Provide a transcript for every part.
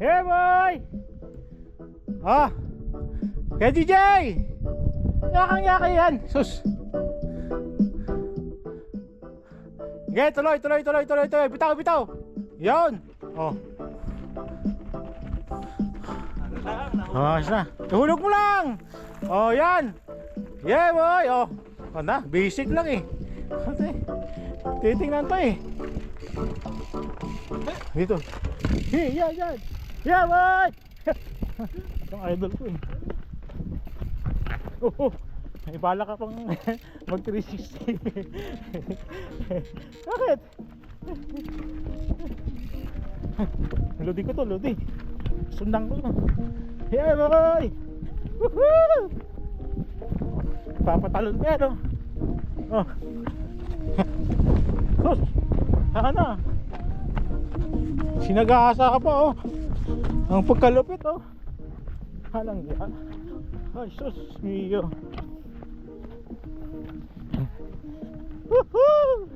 Hey boy! Ah! Kaya DJ! Yakang-yaka yan! Sus! Okay, tuloy! Bitaw! Yan! Oh! Ah, isa. Ihulog mo lang! Oh, yan! Yeah boy! Oh! Ano? Basic lang eh. Titingnan to eh. Dito. Hey, yan! Yeah boy! Ang idol ko eh. Oh! May bala ka pang mag 360. Bakit? Lodi ko to, lodi. Sundan ko na. Yeah boy! Woohoo! Papatalon ka no? Oh. Sus! Saan na? Sinag-aasa ka pa oh. Ang pagkalupit oh. Halang yan. Ay sus mio. Woohoo!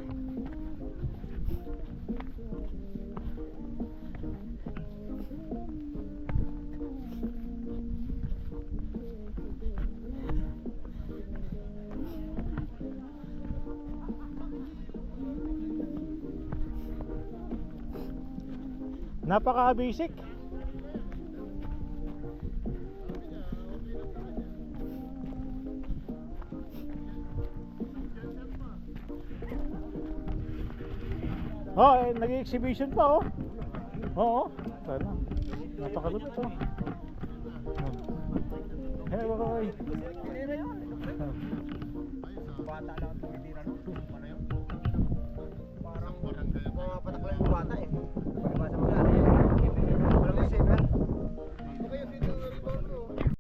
Napaka-basic. Oh, eh, nag-exhibition pa oh. Oo. Sana. Napaka-lupit oh. Hey boy. Bata lang ang tira no? Ano yun? Parang mga patak lang yung bata eh.